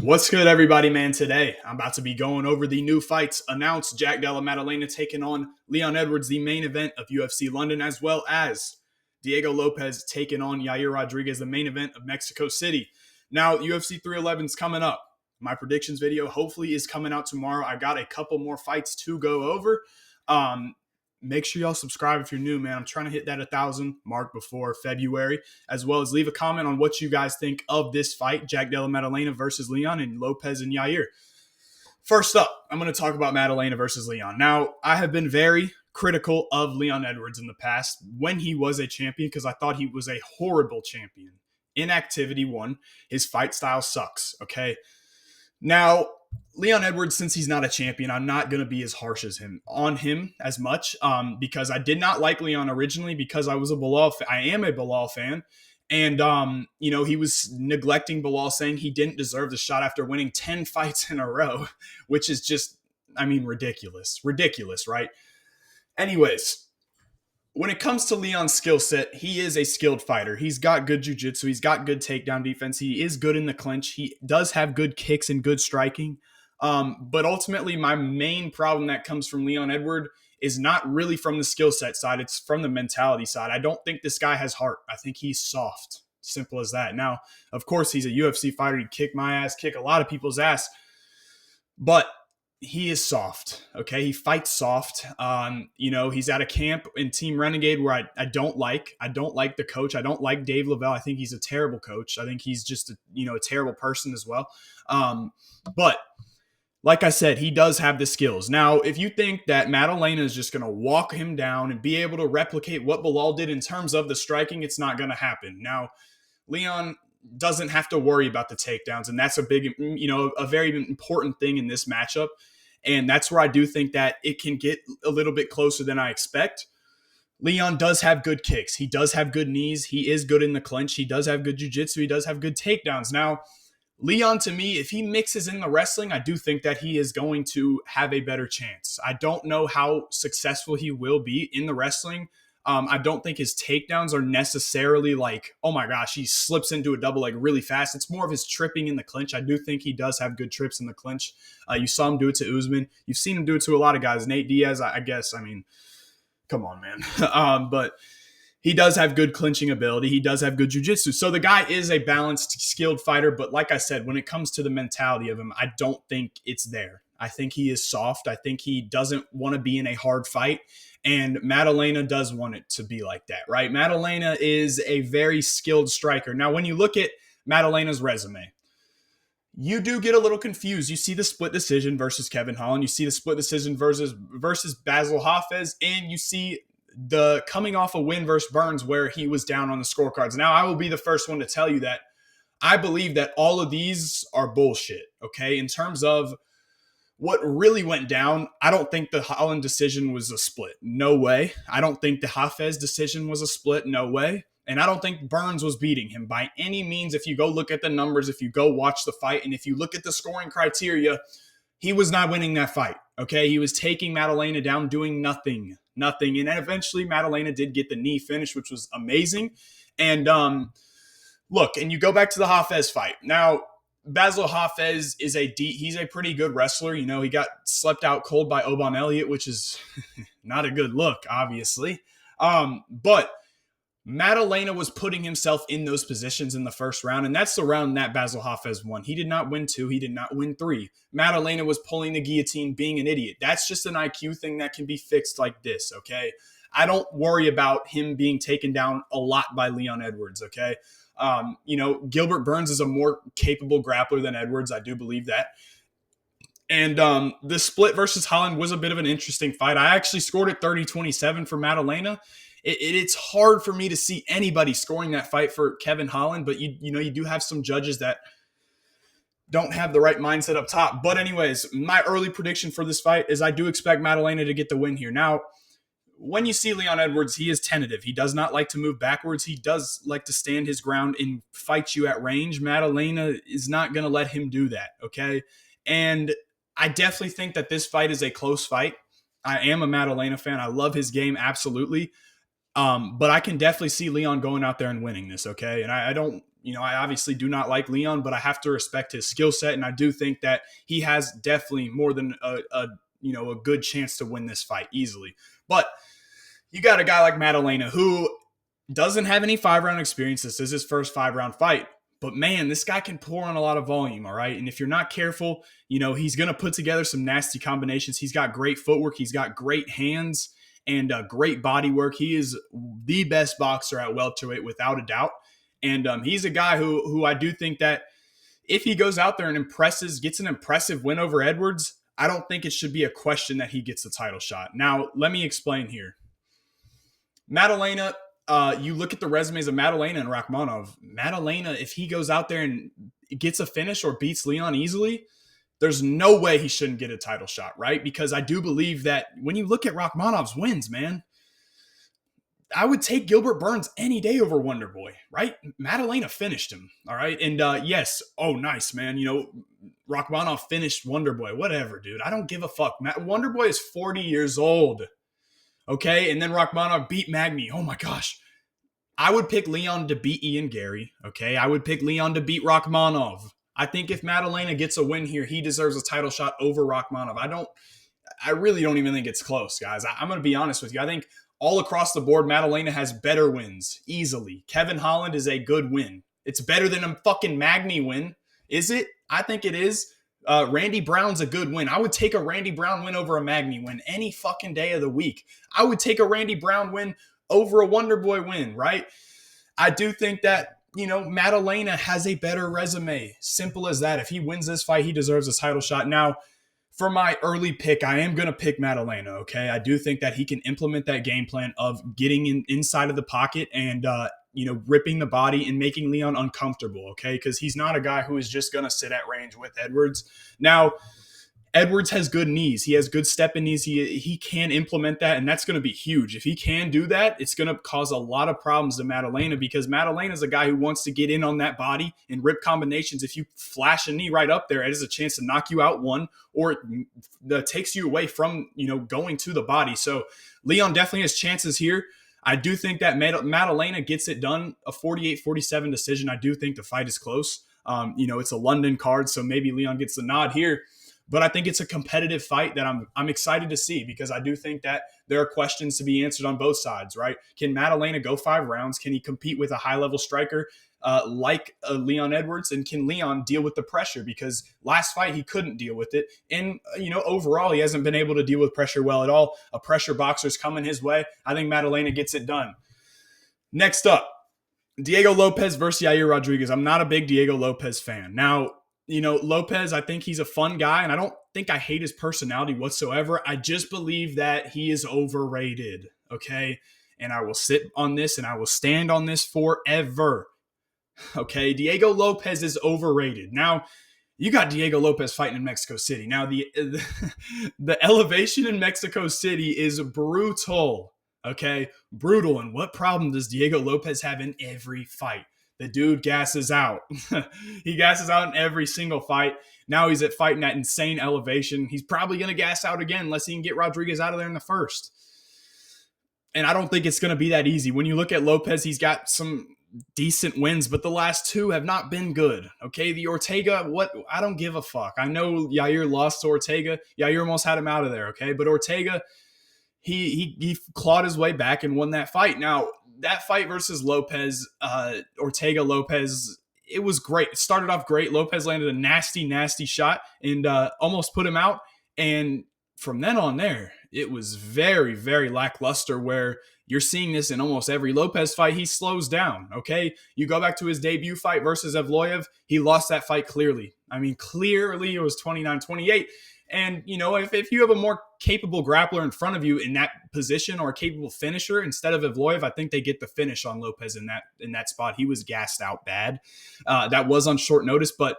What's good, everybody, man? Today, I'm about to be going over the new fights announced. Della Maddalena taking on Leon Edwards, the main event of UFC London, as well as Diego Lopes taking on Yair Rodriguez, the main event of Mexico City. Now, UFC 311 is coming up. My predictions video hopefully is coming out tomorrow. I got a couple more fights to go over. Make sure y'all subscribe if you're new, man. I'm trying to hit that 1,000 mark before February, as well as leave a comment on what you guys think of this fight, Della Maddalena versus Leon and Lopes and Yair. First up, I'm going to talk about Maddalena versus Leon. Now, I have been very critical of Leon Edwards in the past when he was a champion because I thought he was a horrible champion. Inactivity, one. His fight style sucks, okay? Now, Leon Edwards, since he's not a champion, I'm not going to be as harsh as him on him as much because I did not like Leon originally because I was a Bilal. I am a Bilal fan. And, he was neglecting Bilal, saying he didn't deserve the shot after winning 10 fights in a row, which is just, ridiculous. Ridiculous, right? Anyways, when it comes to Leon's skill set, he is a skilled fighter. He's got good jiu-jitsu. He's got good takedown defense. He is good in the clinch. He does have good kicks and good striking. But ultimately, my main problem that comes from Leon Edwards is not really from the skill set side. It's from the mentality side. I don't think this guy has heart. I think he's soft. Simple as that. Now, of course, he's a UFC fighter. He'd kick my ass, kick a lot of people's ass. But he is soft, okay? He fights soft. He's at a camp in Team Renegade where I don't like. I don't like the coach. I don't like Dave Lavelle. I think he's a terrible coach. I think he's just a terrible person as well. But like I said, he does have the skills. Now, if you think that Maddalena is just going to walk him down and be able to replicate what Bilal did in terms of the striking, it's not going to happen. Now, Leon doesn't have to worry about the takedowns, and that's a very important thing in this matchup. And that's where I do think that it can get a little bit closer than I expect. Leon does have good kicks. He does have good knees. He is good in the clinch. He does have good jiu-jitsu. He does have good takedowns. Now, Leon, to me, if he mixes in the wrestling, I do think that he is going to have a better chance. I don't know how successful he will be in the wrestling. I don't think his takedowns are necessarily like, oh my gosh, he slips into a double leg really fast. It's more of his tripping in the clinch. I do think he does have good trips in the clinch. You saw him do it to Usman. You've seen him do it to a lot of guys. Nate Diaz, I guess. Come on, man. But he does have good clinching ability. He does have good jiu-jitsu. So the guy is a balanced, skilled fighter. But like I said, when it comes to the mentality of him, I don't think it's there. I think he is soft. I think he doesn't want to be in a hard fight. And Maddalena does want it to be like that, right? Maddalena is a very skilled striker. Now, when you look at Maddalena's resume, you do get a little confused. You see the split decision versus Kevin Holland. You see the split decision versus Basil Hafez. And you see the coming off a win versus Burns where he was down on the scorecards. Now, I will be the first one to tell you that I believe that all of these are bullshit, okay? In terms of what really went down, I don't think the Holland decision was a split. No way. I don't think the Hafez decision was a split. No way. And I don't think Burns was beating him by any means. If you go look at the numbers, if you go watch the fight, and if you look at the scoring criteria, he was not winning that fight, okay? He was taking Maddalena down, doing nothing. And then eventually Maddalena did get the knee finish, which was amazing. And look, and you go back to the Hafez fight. Now, Basil Hafez is he's a pretty good wrestler. He got slept out cold by Oban Elliott, which is not a good look, obviously. But Maddalena was putting himself in those positions in the first round, and that's the round that Basil Hafez won. He did not win 2. He did not win 3. Maddalena was pulling the guillotine, being an idiot. That's just an IQ thing that can be fixed like this, okay? I don't worry about him being taken down a lot by Leon Edwards, okay? Gilbert Burns is a more capable grappler than Edwards. I do believe that. And the split versus Holland was a bit of an interesting fight. I actually scored it 30-27 for Maddalena. It's hard for me to see anybody scoring that fight for Kevin Holland, but you do have some judges that don't have the right mindset up top. But anyways, my early prediction for this fight is I do expect Maddalena to get the win here. Now, when you see Leon Edwards, he is tentative. He does not like to move backwards. He does like to stand his ground and fight you at range. Maddalena is not going to let him do that, okay? And I definitely think that this fight is a close fight. I am a Maddalena fan. I love his game, absolutely. But I can definitely see Leon going out there and winning this, okay? And I don't, I obviously do not like Leon, but I have to respect his skill set, and I do think that he has definitely more than a good chance to win this fight easily. But you got a guy like Maddalena who doesn't have any 5-round experience. This is his first 5-round fight. But man, this guy can pour on a lot of volume, all right? And if you're not careful, he's going to put together some nasty combinations. He's got great footwork. He's got great hands and great body work. He is the best boxer at welterweight without a doubt. And he's a guy who I do think that if he goes out there and gets an impressive win over Edwards, I don't think it should be a question that he gets the title shot. Now, let me explain here. Maddalena, you look at the resumes of Maddalena and Rakhmonov. Maddalena, if he goes out there and gets a finish or beats Leon easily, there's no way he shouldn't get a title shot, right? Because I do believe that when you look at Rakhmonov's wins, man, I would take Gilbert Burns any day over Wonderboy, right? Maddalena finished him, all right? And yes, nice, man. Rakhmonov finished Wonderboy, whatever, dude. I don't give a fuck. Wonderboy is 40 years old. Okay, and then Rakhmonov beat Magny. Oh my gosh. I would pick Leon to beat Ian Gary. Okay, I would pick Leon to beat Rakhmonov. I think if Maddalena gets a win here, he deserves a title shot over Rakhmonov. I really don't even think it's close, guys. I'm going to be honest with you. I think all across the board, Maddalena has better wins, easily. Kevin Holland is a good win. It's better than a fucking Magny win. Is it? I think it is. Randy Brown's a good win. I would take a Randy Brown win over a Magny win any fucking day of the week. I would take a Randy Brown win over a Wonderboy win, right? I do think that, Maddalena has a better resume. Simple as that. If he wins this fight, he deserves a title shot. Now, for my early pick, I am going to pick Maddalena, okay? I do think that he can implement that game plan of getting inside of the pocket and, ripping the body and making Leon uncomfortable, okay? Because he's not a guy who is just going to sit at range with Edwards. Now, Edwards has good knees. He has good step-in knees. He can implement that, and that's going to be huge. If he can do that, it's going to cause a lot of problems to Maddalena because Maddalena is a guy who wants to get in on that body and rip combinations. If you flash a knee right up there, it has a chance to knock you out one, or it takes you away from, going to the body. So Leon definitely has chances here. I do think that Maddalena gets it done, a 48-47 decision. I do think the fight is close. It's a London card, so maybe Leon gets the nod here. But I think it's a competitive fight that I'm excited to see because I do think that there are questions to be answered on both sides, right? Can Maddalena go 5 rounds? Can he compete with a high-level striker like Leon Edwards? And can Leon deal with the pressure? Because last fight, he couldn't deal with it. And, overall, he hasn't been able to deal with pressure well at all. A pressure boxer's coming his way. I think Maddalena gets it done. Next up, Diego Lopes versus Yair Rodriguez. I'm not a big Diego Lopes fan. Now, Lopes, I think he's a fun guy, and I don't think I hate his personality whatsoever. I just believe that he is overrated, okay? And I will sit on this, and I will stand on this forever, okay? Diego Lopes is overrated. Now, you got Diego Lopes fighting in Mexico City. Now, the elevation in Mexico City is brutal, okay? Brutal. And what problem does Diego Lopes have in every fight? The dude gasses out. He gasses out in every single fight. Now he's fighting at insane elevation. He's probably going to gas out again unless he can get Rodriguez out of there in the first. And I don't think it's going to be that easy. When you look at Lopes, he's got some decent wins, but the last 2 have not been good. Okay, the Ortega, I don't give a fuck. I know Yair lost to Ortega. Yair almost had him out of there, okay? But Ortega, he clawed his way back and won that fight. Now, that fight versus Lopes, Ortega Lopes, it was great. It started off great. Lopes landed a nasty, nasty shot and almost put him out. And from then on there, it was very, very lackluster where you're seeing this in almost every Lopes fight. He slows down, okay? You go back to his debut fight versus Evloev. He lost that fight clearly. I mean, clearly it was 29-28. And, if you have a more capable grappler in front of you in that position or a capable finisher instead of Evloev, I think they get the finish on Lopes in that spot. He was gassed out bad. That was on short notice, but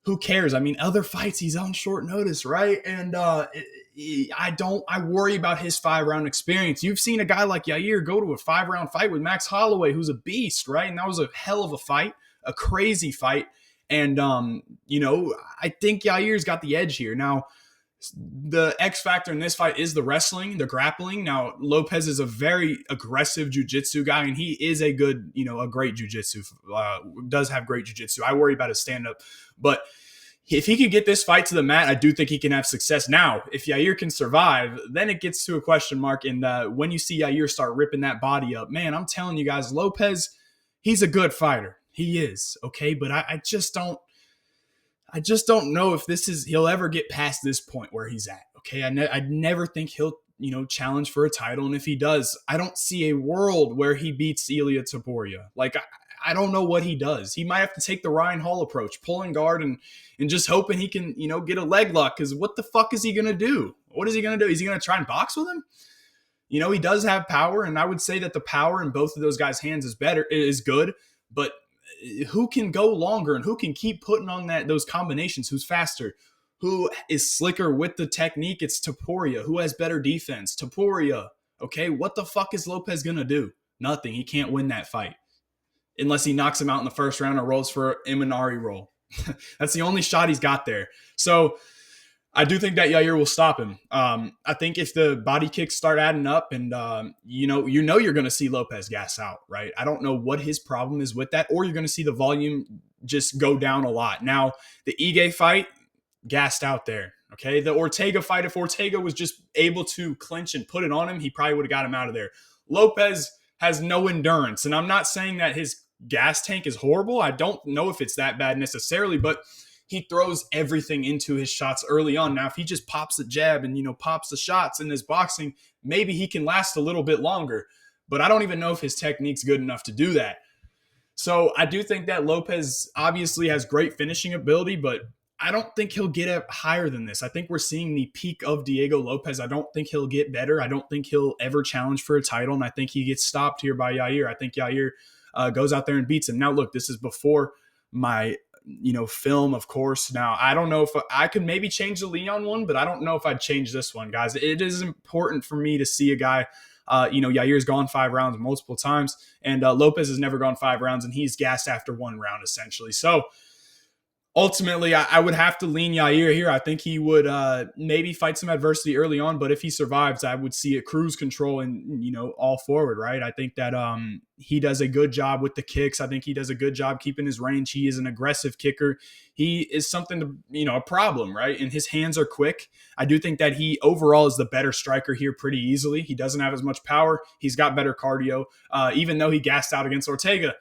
who cares? I mean, other fights, he's on short notice, right? And I worry about his 5-round experience. You've seen a guy like Yair go to a 5-round fight with Max Holloway, who's a beast, right? And that was a hell of a fight, a crazy fight. And, I think Yair's got the edge here. Now, The X factor in this fight is the wrestling, the grappling. Now, Lopes is a very aggressive jiu-jitsu guy, and he is a good, a great jiu-jitsu, does have great jiu-jitsu. I worry about his stand-up. But if he could get this fight to the mat, I do think he can have success. Now, if Yair can survive, then it gets to a question mark. And when you see Yair start ripping that body up, man, I'm telling you guys, Lopes, he's a good fighter. He is, okay? But I just don't know if he'll ever get past this point where he's at. Okay, I never think he'll challenge for a title, and if he does, I don't see a world where he beats Ilia Topuria. Like I don't know what he does. He might have to take the Ryan Hall approach, pulling guard and just hoping he can get a leg lock. Because what the fuck is he gonna do? What is he gonna do? Is he gonna try and box with him? He does have power, and I would say that the power in both of those guys' hands is good, but who can go longer and who can keep putting on those combinations? Who's faster? Who is slicker with the technique? It's Topuria. Who has better defense? Topuria. Okay, what the fuck is Lopes gonna do? Nothing. He can't win that fight unless he knocks him out in the first round or rolls for Imanari roll. That's the only shot he's got there. So I do think that Yair will stop him. I think if the body kicks start adding up and, you're going to see Lopes gas out, right? I don't know what his problem is with that, or you're going to see the volume just go down a lot. Now, the Ige fight, gassed out there, okay? The Ortega fight, if Ortega was just able to clinch and put it on him, he probably would have got him out of there. Lopes has no endurance, and I'm not saying that his gas tank is horrible. I don't know if it's that bad necessarily, but he throws everything into his shots early on. Now, if he just pops a jab and, pops the shots in his boxing, maybe he can last a little bit longer. But I don't even know if his technique's good enough to do that. So I do think that Lopes obviously has great finishing ability, but I don't think he'll get up higher than this. I think we're seeing the peak of Diego Lopes. I don't think he'll get better. I don't think he'll ever challenge for a title, and I think he gets stopped here by Yair. I think Yair goes out there and beats him. Now, look, this is before my film, of course. Now, I don't know if I could maybe change the Leon one, but I don't know if I'd change this one, guys. It is important for me to see a guy, Yair's gone 5 rounds multiple times, and Lopes has never gone 5 rounds, and he's gassed after 1 round, essentially. So, ultimately, I would have to lean Yair here. I think he would maybe fight some adversity early on, but if he survives, I would see a cruise control and, all forward, right? I think that he does a good job with the kicks. I think he does a good job keeping his range. He is an aggressive kicker. He is something to, a problem, right? And his hands are quick. I do think that he overall is the better striker here pretty easily. He doesn't have as much power. He's got better cardio, even though he gassed out against Ortega.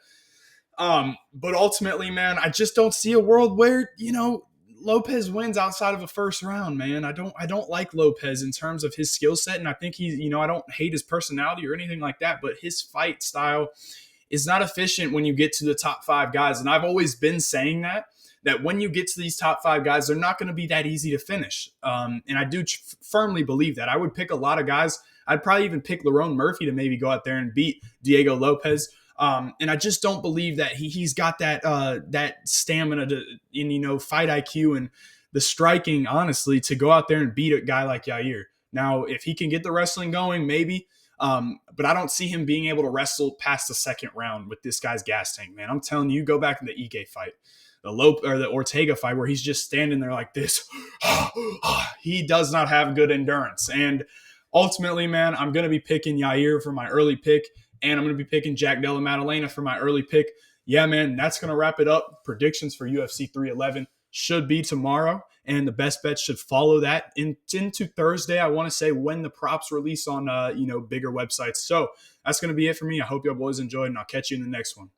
But ultimately, man, I just don't see a world where, Lopes wins outside of a first round, man. I don't like Lopes in terms of his skill set. And I think he's, I don't hate his personality or anything like that, but his fight style is not efficient when you get to the top 5 guys. And I've always been saying that when you get to these top 5 guys, they're not going to be that easy to finish. And I do firmly believe that. I would pick a lot of guys. I'd probably even pick Lerone Murphy to maybe go out there and beat Diego Lopes. And I just don't believe that he's got that stamina fight IQ and the striking, honestly, to go out there and beat a guy like Yair. Now, if he can get the wrestling going, maybe. But I don't see him being able to wrestle past the second round with this guy's gas tank, man. I'm telling you, go back to the Ige fight, the Ortega fight, where he's just standing there like this. He does not have good endurance. And ultimately, man, I'm going to be picking Yair for my early pick. And I'm going to be picking Jack Della Maddalena for my early pick. Yeah, man, that's going to wrap it up. Predictions for UFC 311 should be tomorrow, and the best bets should follow that into Thursday. I want to say when the props release on, bigger websites. So that's going to be it for me. I hope y'all boys enjoyed, and I'll catch you in the next one.